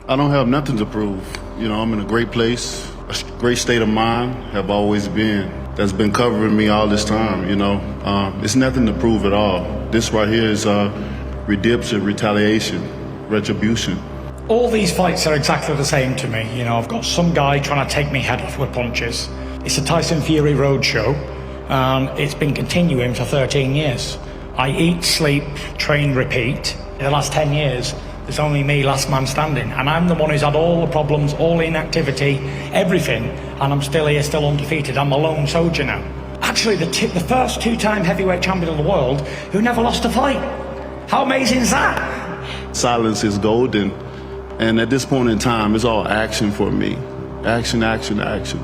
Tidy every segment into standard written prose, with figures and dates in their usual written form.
I don't have nothing to prove. You know, I'm in a great place, a great state of mind, have always been. That's been covering me all this time, you know. It's nothing to prove at all. This right here is redemption, retaliation, retribution. All these fights are exactly the same to me. You know, I've got some guy trying to take me head off with punches. It's a Tyson Fury roadshow, and it's been continuing for 13 years. I eat, sleep, train, repeat. In the last 10 years, there's only me, last man standing, and I'm the one who's had all the problems, all the inactivity, everything, and I'm still here, still undefeated. I'm a lone soldier now. Actually, the first two-time heavyweight champion of the world who never lost a fight. How amazing is that? Silence is golden, and at this point in time, it's all action for me. Action, action, action.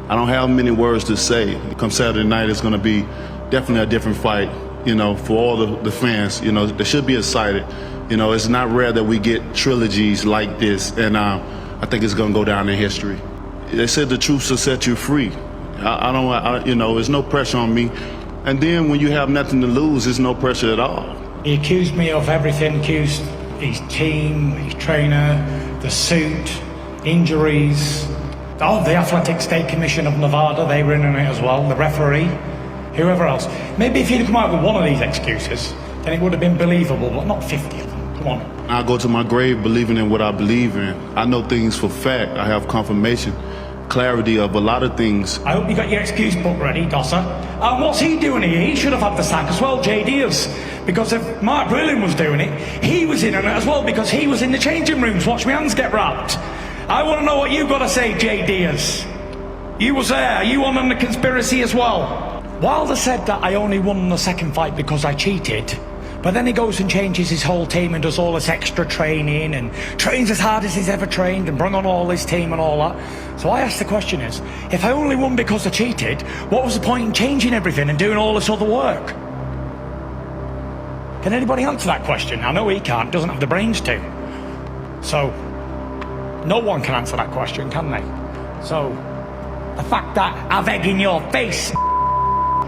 I don't have many words to say. Come Saturday night, it's going to be definitely a different fight, you know, for all the fans. You know, they should be excited. You know, it's not rare that we get trilogies like this, and I think it's going to go down in history. They said the truth will set you free. You know, there's no pressure on me. And then when you have nothing to lose, there's no pressure at all. He accused me of everything, accused his team, his trainer, the suit, injuries. Oh, the Athletic State Commission of Nevada, they were in on it as well, the referee, whoever else. Maybe if he'd come out with one of these excuses, then it would have been believable, but not 50 of them. Come on. I go to my grave believing in what I believe in. I know things for fact. I have confirmation, clarity of a lot of things. I hope you got your excuse book ready, Dosser. And what's he doing here? He should have had the sack as well, Jay Diaz. Because if Mark Brilliant was doing it, he was in on it as well, because he was in the changing rooms. Watch my hands get wrapped. I want to know what you got to say, Jay Diaz. You was there. You on the conspiracy as well. Wilder said that I only won the second fight because I cheated. But then he goes and changes his whole team and does all this extra training and trains as hard as he's ever trained and brought on all his team and all that. So I asked the question is, if I only won because I cheated, what was the point in changing everything and doing all this other work? Can anybody answer that question? I know he can't, doesn't have the brains to. So, no one can answer that question, can they? So, the fact that I've egg in your face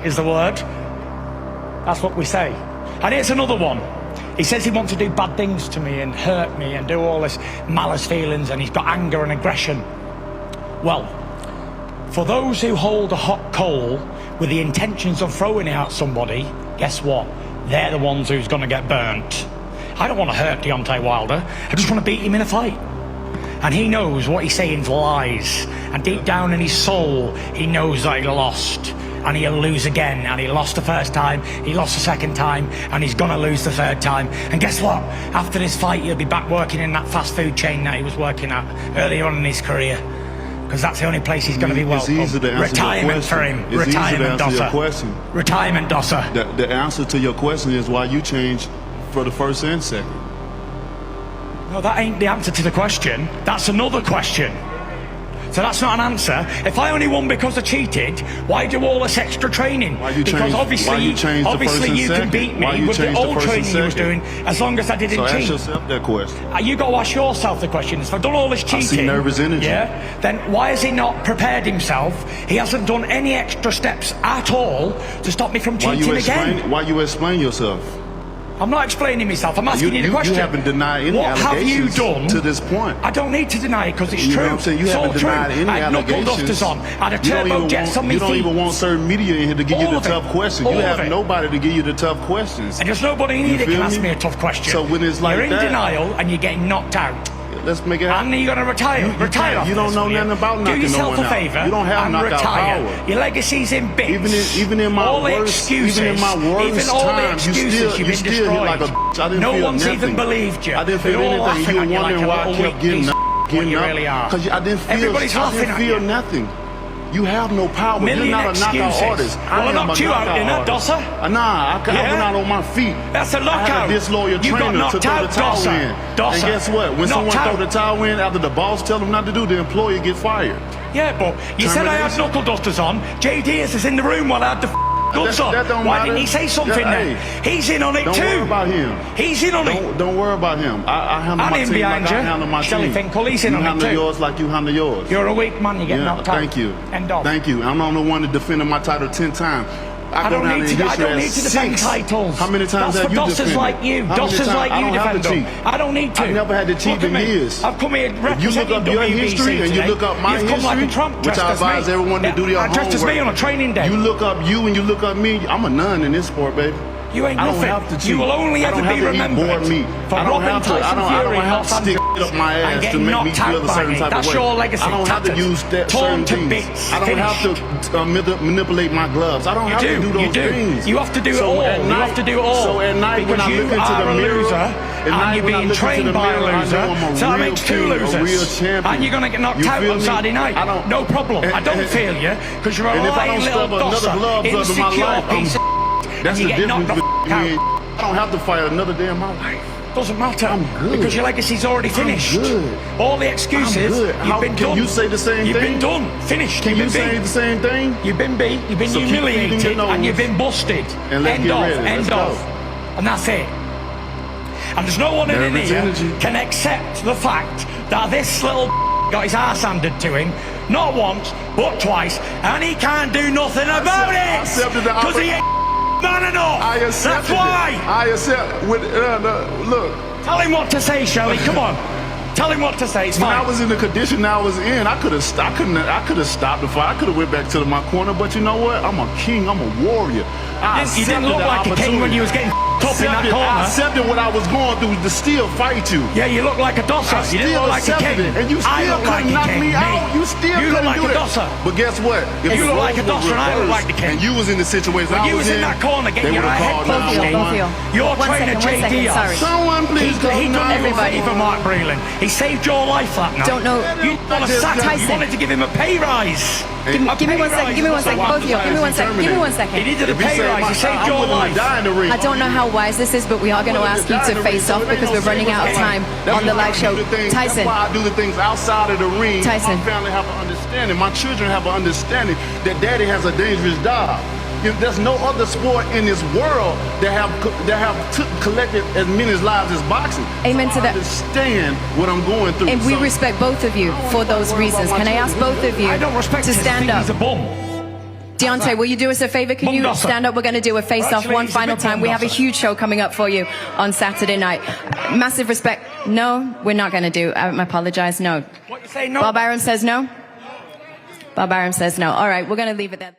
is the word, that's what we say. And here's another one. He says he wants to do bad things to me and hurt me and do all this malice feelings, and he's got anger and aggression. Well, for those who hold a hot coal with the intentions of throwing it at somebody, guess what? They're the ones who's going to get burnt. I don't want to hurt Deontay Wilder. I just want to beat him in a fight. And he knows what he's saying's lies. And deep down in his soul, he knows that he lost. And he'll lose again. And he lost the first time, he lost the second time, and he's gonna lose the third time. And guess what? After this fight, he'll be back working in that fast food chain that he was working at earlier on in his career. Because that's the only place he's going to be welcome. It's easy to answer retirement for him. It's retirement, easy to answer Dosser. your question. Retirement, Dosser. The answer to your question is why you changed for the first and second. No, that ain't the answer to the question. That's another question. So that's not an answer. If I only won because I cheated, why do all this extra training? Because obviously you can beat me with the old training you was doing as long as I didn't cheat. So ask yourself that question. You got to ask yourself the question. If I've done all this cheating, I see nervous energy. Yeah, then why has he not prepared himself? He hasn't done any extra steps at all to stop me from cheating again. Why you explain yourself? I'm not explaining myself. I'm asking you the question. You haven't denied any allegations to this point. I don't need to deny it because it's true. You know what I'm saying? You haven't denied any I had allegations. knuckle dusters on. I had a turbo jets on my feet. You don't even want certain media in here to give you the tough questions. You have nobody to give you the tough questions. And there's nobody in here that can ask me a tough question. So when it's like that, you're in denial and you're getting knocked out. Let's make it happen. And you're going to retire. You don't know nothing about knocking no one out. Do yourself a favour. You don't have knockout power. Your legacy's in bits. Even in my worst time, you still like a bitch. I didn't feel no one's nothing. Even believed you. I didn't feel anything. You were wondering why I kept getting you really are. Because I didn't feel nothing. You have no power. You're not a knockout artist. I knocked you out, didn't I, Dosser? Nah, I went out on my feet. That's a knockout. I had a disloyal trainer to throw the towel in. And guess what? When someone throw the towel in after the boss tell them not to do, the employee get fired. Yeah, but you said I had knuckle dusters on. Jay Diaz is in the room while I had the guts on. Why didn't he say something then? He's in on it too. Don't worry about him. He's in on it. Don't worry about him. I handle my team like I handle my team. Finkel, he's in on it too. You handle yours like you handle yours. You're a weak man, you get knocked out. Thank you. End of. Thank you. I'm the only one that defended my title 10 times. I don't need to defend titles. How many times That's have you for defended? dossers like you. Dossers like you defend them. I don't need to. I've never had to cheat in years. I've come here representing You look up your history and you look up my history, like a Trump, which I advise everyone to do their homework. Dressed as me on a training day. You look up you and you look up me. I'm a nun in this sport, baby. You ain't nothing. I don't have to cheat. You will only ever be remembered for robbing Tyson Fury in Los Angeles up my ass and to getting make me knocked feel out a by certain me. type of That's way. your legacy. I don't have to use that torn certain to things. bits. I don't have to manipulate my gloves. I don't have to do those things. You have to do it all. You have to do it all. So at night when I look into the mirror, and you're being trained by a loser, so that makes two losers. And you're going to get knocked out on Saturday night. No problem. I don't feel you because you're a lying little dosser, insecure piece of that's and you the get knocked difference out. I don't have to fight another day in my life. Doesn't matter. I'm good. Because your legacy's already finished. I'm good. All the excuses, I'm good. you've been done. Can you say the same thing? You've been done. Finished. Can you say the same thing? You've been beat, you've been humiliated, and you've been busted. And let's get ready. End of. And that's it. And there's no one in here can accept the fact that this little got his ass handed to him, not once, but twice, and he can't do nothing about it! Because he ain't man enough! That's why! I accept with, look. Tell him what to say, Shelley, come on. Tell him what to say, it's fine. When I was in the condition I was in, I could have stopped the fight. I could have went back to my corner, but you know what? I'm a king, I'm a warrior. You didn't look like a king when you was getting up in that corner. I accepted what I was going through to still fight you. Yeah, you look like a dosser. You didn't look like a king. And you still couldn't knock me out. You still couldn't do it. You look like a dosser. But guess what? You look like a dosser and I look like the king. And you was in the situation I was in. You was in that corner getting your head punched in. Your trainer, J.D. Someone please go. He done everything for Mark Breland. He saved your life that night. Don't know. You want to sack him. You wanted to give him a pay rise. Give me 1 second. Give me 1 second. Both of you. Give me 1 second. Give me 1 second. He needed a pay rise. He saved your life. I don't know how wise this is, but we are going to ask you to face off because we're running out of time on the live show. Tyson. That's why I do the things outside of the ring. Tyson. My family have an understanding. My children have an understanding that daddy has a dangerous job. There's no other sport in this world that have collected as many lives as boxing. Amen to that. I understand what I'm going through. And we respect both of you for those reasons. Can I ask both of you to stand up? He's a bum. Deontay, will you do us a favor? Can you stand up? We're going to do a face-off one final time. We have a huge show coming up for you on Saturday night. Massive respect. No, we're not going to do. I apologize. No. What you say? No. Bob Arum says no. Bob Arum says no. All right, we're going to leave it there.